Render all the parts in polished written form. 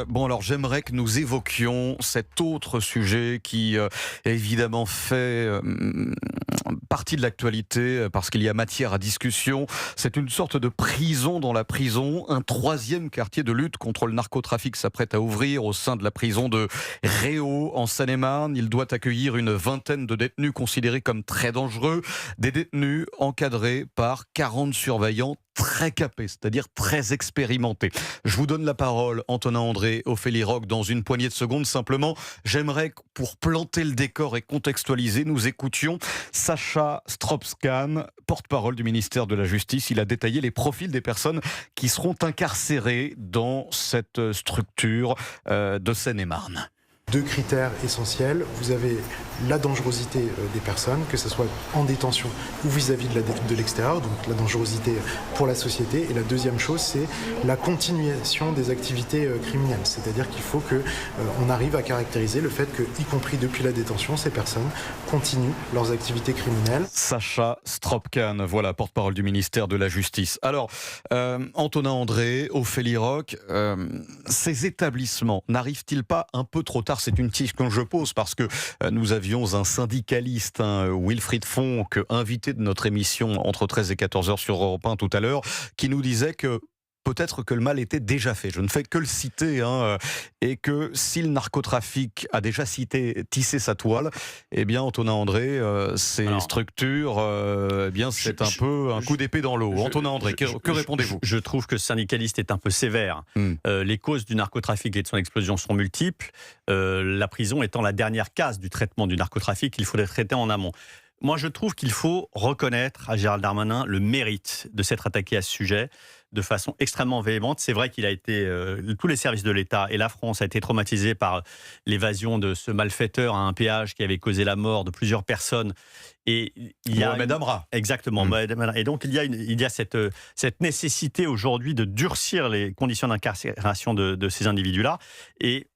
Bon, alors j'aimerais que nous évoquions cet autre sujet qui évidemment fait partie de l'actualité parce qu'il y a matière à discussion. C'est une sorte de prison dans la prison. Un troisième quartier de lutte contre le narcotrafic s'apprête à ouvrir au sein de la prison de Réau en Seine-et-Marne. Il doit accueillir une vingtaine de détenus considérés comme très dangereux. Des détenus encadrés par 40 surveillants très capés, c'est-à-dire très expérimentés. Je vous donne la parole, Antonin André, Ophélie Roch, dans une poignée de secondes. Simplement, j'aimerais que pour planter le décor et contextualiser, nous écoutions Sacha Strobskan, porte-parole du ministère de la Justice. Il a détaillé les profils des personnes qui seront incarcérées dans cette structure de Seine-et-Marne. Deux critères essentiels. Vous avez la dangerosité des personnes, que ce soit en détention ou vis-à-vis de l'extérieur, donc la dangerosité pour la société. Et la deuxième chose, c'est la continuation des activités criminelles. C'est-à-dire qu'il faut qu'on arrive à caractériser le fait que, y compris depuis la détention, ces personnes continuent leurs activités criminelles. Sacha Strobskan, voilà, porte-parole du ministère de la Justice. Alors, Antonin André, Ophélie Roch, ces établissements n'arrivent-ils pas un peu trop tard? C'est une question que je pose parce que nous avions un syndicaliste, Wilfried Fonck, invité de notre émission entre 13 et 14 heures sur Europe 1 tout à l'heure, qui nous disait que peut-être que le mal était déjà fait. Je ne fais que le citer, et que si le narcotrafic a déjà tissé sa toile, eh bien, Antonin André, ces structures, eh bien, c'est un peu un coup d'épée dans l'eau. Antonin André, que répondez-vous? Je trouve que ce syndicaliste est un peu sévère. Les causes du narcotrafic et de son explosion sont multiples. La prison étant la dernière case du traitement du narcotrafic, il faut les traiter en amont. Moi, je trouve qu'il faut reconnaître à Gérald Darmanin le mérite de s'être attaqué à ce sujet de façon extrêmement véhémente. C'est vrai qu'il a été, tous les services de l'État et la France a été traumatisés par l'évasion de ce malfaiteur à un péage qui avait causé la mort de plusieurs personnes. Et il y a Mohamed Amra. Exactement. Et donc il y a cette nécessité aujourd'hui de durcir les conditions d'incarcération de ces individus-là. Et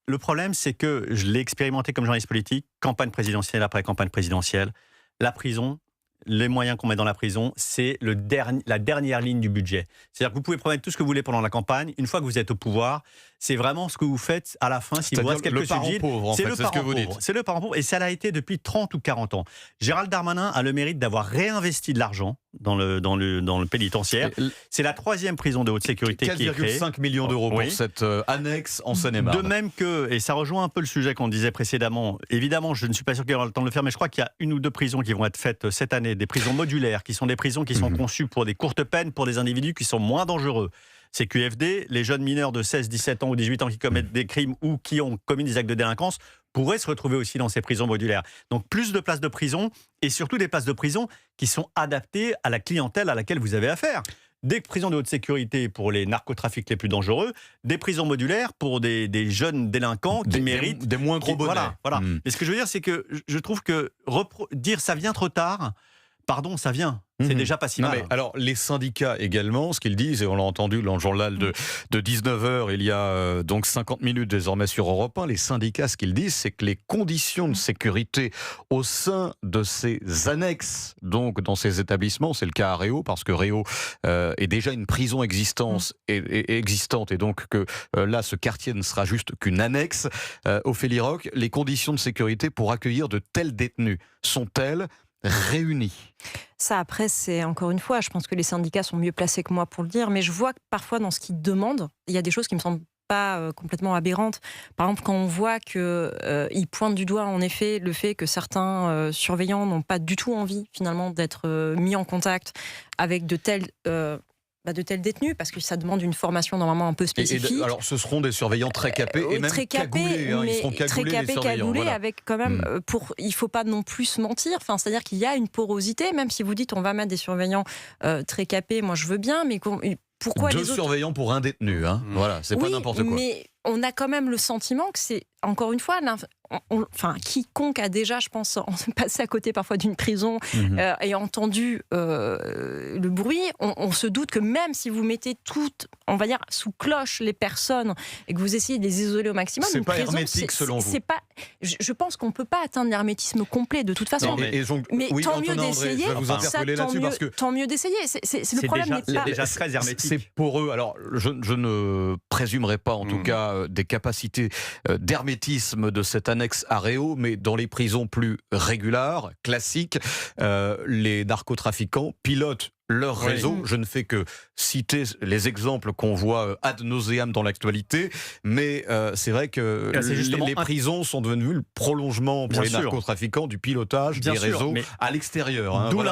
le problème, c'est que je l'ai expérimenté comme journaliste politique, campagne présidentielle après campagne présidentielle. La prison, les moyens qu'on met dans la prison, c'est la dernière ligne du budget. C'est-à-dire que vous pouvez promettre tout ce que vous voulez pendant la campagne. Une fois que vous êtes au pouvoir, c'est vraiment ce que vous faites à la fin. S'il vous reste quelques subsides, c'est le parent pauvre. C'est le parent pauvre. Et ça l'a été depuis 30 ou 40 ans. Gérald Darmanin a le mérite d'avoir réinvesti de l'argent dans le pénitentiaire. C'est la troisième prison de haute sécurité qui est créée. 4,5 millions d'euros pour cette annexe en Seine-et-Marne. De même que, et ça rejoint un peu le sujet qu'on disait précédemment, évidemment, je ne suis pas sûr qu'il y aura le temps de le faire, mais je crois qu'il y a une ou deux prisons qui vont être faites cette année, des prisons modulaires, qui sont des prisons qui sont conçues pour des courtes peines, pour des individus qui sont moins dangereux. C'est QFD, les jeunes mineurs de 16, 17 ans ou 18 ans qui commettent des crimes ou qui ont commis des actes de délinquance pourraient se retrouver aussi dans ces prisons modulaires. Donc plus de places de prison et surtout des places de prison qui sont adaptées à la clientèle à laquelle vous avez affaire. Des prisons de haute sécurité pour les narcotrafics les plus dangereux, des prisons modulaires pour des jeunes délinquants qui méritent... Des moins gros bonnets. Voilà. Et ce que je veux dire, c'est que je trouve que dire ça vient trop tard, pardon, ça vient. C'est déjà pas si mal. Mais alors, les syndicats également, ce qu'ils disent, et on l'a entendu dans le journal de 19h, il y a donc 50 minutes désormais sur Europe 1, les syndicats, ce qu'ils disent, c'est que les conditions de sécurité au sein de ces annexes, donc dans ces établissements, c'est le cas à Réau, parce que Réau est déjà une prison existante, et donc que là, ce quartier ne sera juste qu'une annexe. Ophélie Roch, les conditions de sécurité pour accueillir de tels détenus sont-elles réunies? Ça, après, c'est encore une fois, je pense que les syndicats sont mieux placés que moi pour le dire, mais je vois que parfois, dans ce qu'ils demandent, il y a des choses qui me semblent pas complètement aberrantes. Par exemple, quand on voit qu'ils pointent du doigt, en effet, le fait que certains surveillants n'ont pas du tout envie, finalement, d'être mis en contact avec de tels détenus, parce que ça demande une formation normalement un peu spécifique. Alors, ce seront des surveillants très capés et même très capés, cagoulés. Ils seront cagoulés, très capés, les surveillants. Cagoulés, avec quand même, il ne faut pas non plus se mentir. Enfin, c'est-à-dire qu'il y a une porosité, même si vous dites on va mettre des surveillants très capés, moi je veux bien, mais pourquoi Deux les autres... surveillants pour un détenu, Voilà, c'est pas n'importe quoi. Mais on a quand même le sentiment que c'est encore une fois, quiconque a déjà, je pense, passé à côté parfois d'une prison et entendu le bruit, on se doute que même si vous mettez toutes, on va dire, sous cloche les personnes et que vous essayez de les isoler au maximum, c'est pas hermétique selon vous. Je pense qu'on ne peut pas atteindre l'hermétisme complet de toute façon. Mais oui, tant mieux d'essayer. Tant mieux d'essayer. Le problème n'est pas déjà très hermétique. C'est pour eux. Alors, je ne présumerai pas, en tout cas, des capacités d'hermétisme de cette annexe Areo, mais dans les prisons plus régulières, classiques, les narcotrafiquants pilotent leur réseau. Je ne fais que citer les exemples qu'on voit ad nauseam dans l'actualité, mais c'est vrai que les prisons sont devenues le prolongement pour les narcotrafiquants du pilotage des réseaux à l'extérieur. D'où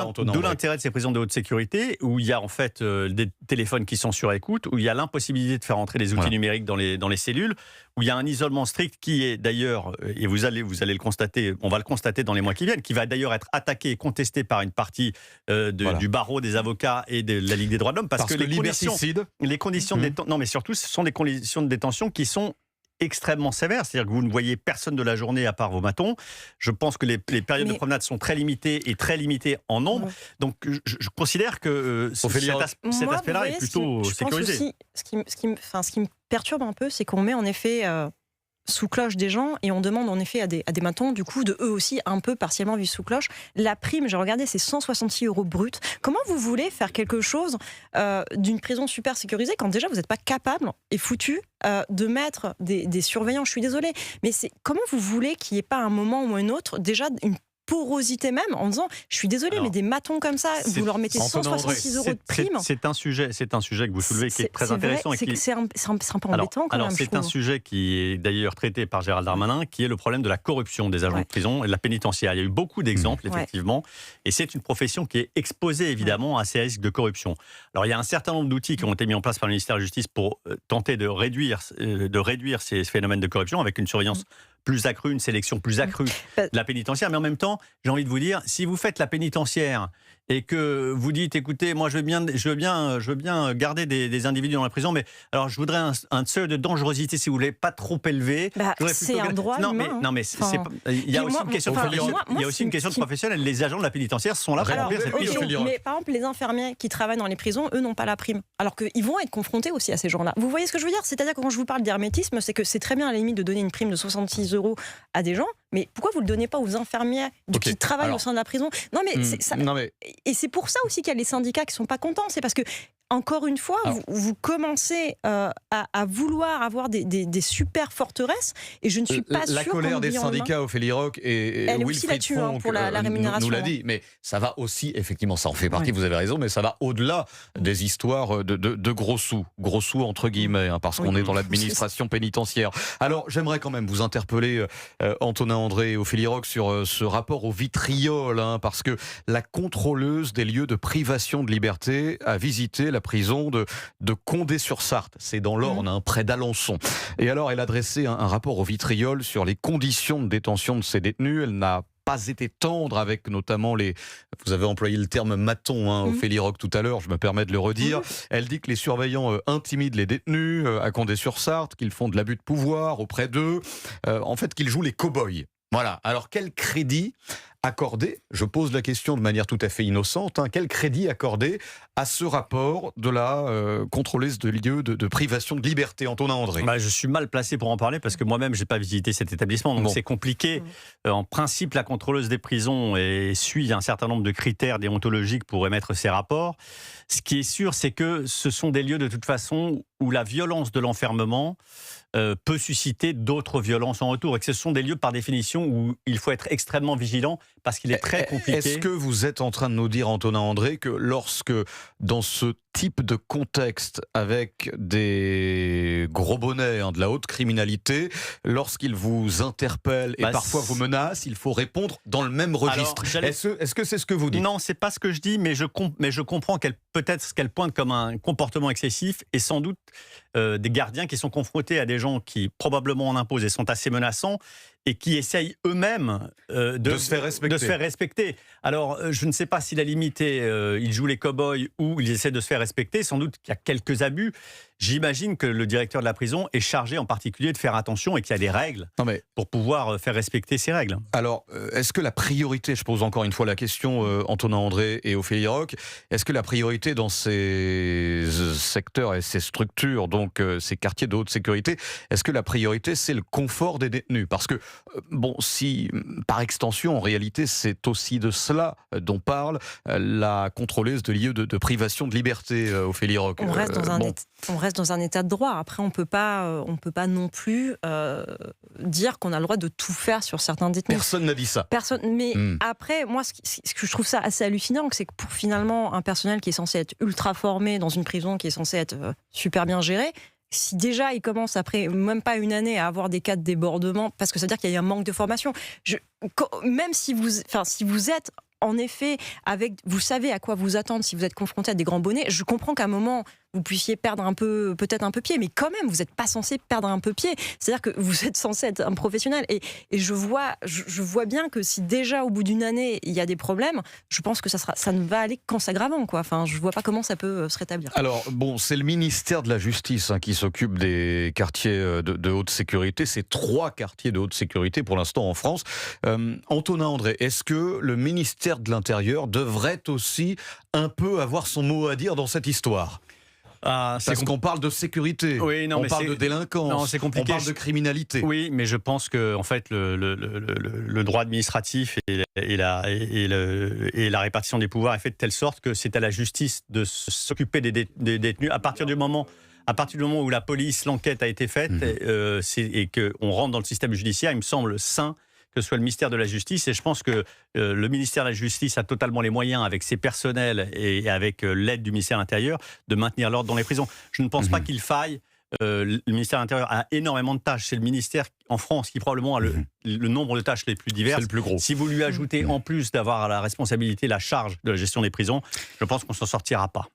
l'intérêt de ces prisons de haute sécurité, où il y a en fait des téléphones qui sont sur écoute, où il y a l'impossibilité de faire entrer des outils numériques dans les cellules, où il y a un isolement strict qui est d'ailleurs, et vous allez le constater, on va le constater dans les mois qui viennent, qui va d'ailleurs être attaqué et contesté par une partie du barreau des avocats et de la Ligue des droits de l'homme, parce que les conditions de détention, non mais surtout ce sont des conditions de détention qui sont extrêmement sévères, c'est-à-dire que vous ne voyez personne de la journée à part vos matons. Je pense que les périodes de promenade sont très limitées et très limitées en nombre. Donc je considère que cet aspect-là est plutôt sécurisé. Aussi, ce qui me perturbe un peu, c'est qu'on met en effet sous cloche des gens et on demande en effet à des matons du coup de eux aussi un peu partiellement vivre sous cloche. La prime, j'ai regardé, c'est 166 € brut. Comment vous voulez faire quelque chose d'une prison super sécurisée quand déjà vous n'êtes pas capable et foutu de mettre des surveillants? Je suis désolée, mais comment vous voulez qu'il n'y ait pas un moment ou un autre déjà une porosité même en disant je suis désolé mais des matons comme ça vous leur mettez 166 € de prime. C'est un sujet que vous soulevez qui est très intéressant. C'est un peu embêtant quand même. C'est un sujet qui est d'ailleurs traité par Gérald Darmanin, qui est le problème de la corruption des agents de prison et de la pénitentiaire. Il y a eu beaucoup d'exemples effectivement et c'est une profession qui est exposée évidemment à ces risques de corruption. Alors il y a un certain nombre d'outils qui ont été mis en place par le ministère de la Justice pour tenter de réduire ces phénomènes de corruption avec une surveillance plus accrue, une sélection plus accrue de la pénitentiaire. Mais en même temps, j'ai envie de vous dire, si vous faites la pénitentiaire et que vous dites, écoutez, moi je veux bien garder des individus dans la prison, mais alors je voudrais un seuil de dangerosité, si vous voulez, pas trop élevé. C'est un droit humain. Il y a aussi une question de professionnel. Les agents de la pénitentiaire sont là pour remplir cette mission. Mais par exemple, les infirmiers qui travaillent dans les prisons, eux n'ont pas la prime. Alors qu'ils vont être confrontés aussi à ces gens-là. Vous voyez ce que je veux dire? C'est-à-dire que quand je vous parle d'hermétisme, c'est que c'est très bien à la limite de donner une prime de 66 € à des gens, mais pourquoi vous ne le donnez pas aux infirmiers qui travaillent au sein de la prison? Et c'est pour ça aussi qu'il y a les syndicats qui ne sont pas contents. C'est parce que, encore une fois, vous commencez à vouloir avoir des super forteresses et je ne suis pas sûre. La colère des syndicats, Ophélie Roch et Wilfried Fonck pour la rémunération. nous l'a dit, mais ça va aussi, effectivement, ça en fait partie, vous avez raison, mais ça va au-delà des histoires de gros sous entre guillemets, parce qu'on est dans l'administration pénitentiaire. Alors, j'aimerais quand même vous interpeller, Antonin André et Ophélie Roch, sur ce rapport au vitriol, parce que la contrôleuse des lieux de privation de liberté a visité la prison de Condé-sur-Sarthe, c'est dans l'Orne, près d'Alençon. Et alors, elle a dressé un rapport au vitriol sur les conditions de détention de ces détenus. Elle n'a pas été tendre avec notamment vous avez employé le terme maton, Ophélie Roch tout à l'heure, je me permets de le redire. Elle dit que les surveillants intimident les détenus à Condé-sur-Sarthe, qu'ils font de l'abus de pouvoir auprès d'eux, en fait qu'ils jouent les cow-boys. Voilà, alors quel crédit accorder, je pose la question de manière tout à fait innocente, quel crédit accorder à ce rapport de la contrôleuse de lieux de privation de liberté, Antonin André? Je suis mal placé pour en parler parce que moi-même, je n'ai pas visité cet établissement, donc c'est compliqué. En principe, la contrôleuse des prisons suit un certain nombre de critères déontologiques pour émettre ses rapports. Ce qui est sûr, c'est que ce sont des lieux de toute façon où la violence de l'enfermement peut susciter d'autres violences en retour et que ce sont des lieux par définition où il faut être extrêmement vigilant parce qu'il est très compliqué. Est-ce que vous êtes en train de nous dire, Antonin André, que lorsque dans ce type de contexte avec des gros bonnets, de la haute criminalité, lorsqu'ils vous interpellent et parfois vous menacent, il faut répondre dans le même registre? Est-ce que c'est ce que vous dites? Non, c'est pas ce que je dis, mais je comprends peut-être ce qu'elle pointe comme un comportement excessif et sans doute des gardiens qui sont confrontés à des gens qui probablement en imposent et sont assez menaçants et qui essayent eux-mêmes de se faire respecter. Alors, je ne sais pas si la limite est ils jouent les cow-boys ou ils essaient de se faire respecter. Sans doute qu'il y a quelques abus. j'imagine que le directeur de la prison est chargé en particulier de faire attention et qu'il y a des règles Non mais pour pouvoir faire respecter ces règles. alors, est-ce que la priorité, je pose encore une fois la question, Antonin André et Ophélie Roch, est-ce que la priorité dans ces secteurs et ces structures, donc ces quartiers de haute sécurité, est-ce que la priorité c'est le confort des détenus? Parce que, bon, si par extension, en réalité, c'est aussi de cela dont parle la contrôleuse de lieux de privation de liberté, Ophélie Roch. On reste dans un état de droit. Après, on peut pas non plus dire qu'on a le droit de tout faire sur certains détenus. Personne n'a dit ça. Personne. Mais après, moi, ce que je trouve ça assez hallucinant, c'est que pour finalement un personnel qui est censé être ultra formé dans une prison qui est censée être super bien gérée, si déjà il commence après même pas une année à avoir des cas de débordement, parce que ça veut dire qu'il y a un manque de formation. Même si vous êtes en effet, vous savez à quoi vous attendre si vous êtes confronté à des grands bonnets. Je comprends qu'à un moment, vous puissiez perdre peut-être un peu pied, mais quand même, vous n'êtes pas censé perdre un peu pied. C'est-à-dire que vous êtes censé être un professionnel. Et je vois bien que si déjà, au bout d'une année, il y a des problèmes, je pense que ça ne va aller qu'en s'aggravant, quoi. Enfin, je ne vois pas comment ça peut se rétablir. Alors, bon, c'est le ministère de la Justice qui s'occupe des quartiers de haute sécurité. C'est 3 quartiers de haute sécurité pour l'instant en France. Antonin André, est-ce que le ministère de l'Intérieur devrait aussi un peu avoir son mot à dire dans cette histoire? Parce qu'on parle de sécurité, oui, non, on parle de délinquance, non, c'est compliqué. On parle de criminalité. Oui, mais je pense que en fait, le droit administratif et la répartition des pouvoirs est fait de telle sorte que c'est à la justice de s'occuper des détenus à partir du moment où la police, l'enquête a été faite et qu'on rentre dans le système judiciaire, il me semble sain que ce soit le ministère de la Justice. Et je pense que le ministère de la Justice a totalement les moyens, avec ses personnels et avec l'aide du ministère de l'Intérieur, de maintenir l'ordre dans les prisons. Je ne pense pas qu'il faille. Le ministère de l'Intérieur a énormément de tâches. C'est le ministère en France qui probablement a le nombre de tâches les plus diverses. C'est le plus gros. Si vous lui ajoutez en plus d'avoir la responsabilité, la charge de la gestion des prisons, je pense qu'on ne s'en sortira pas.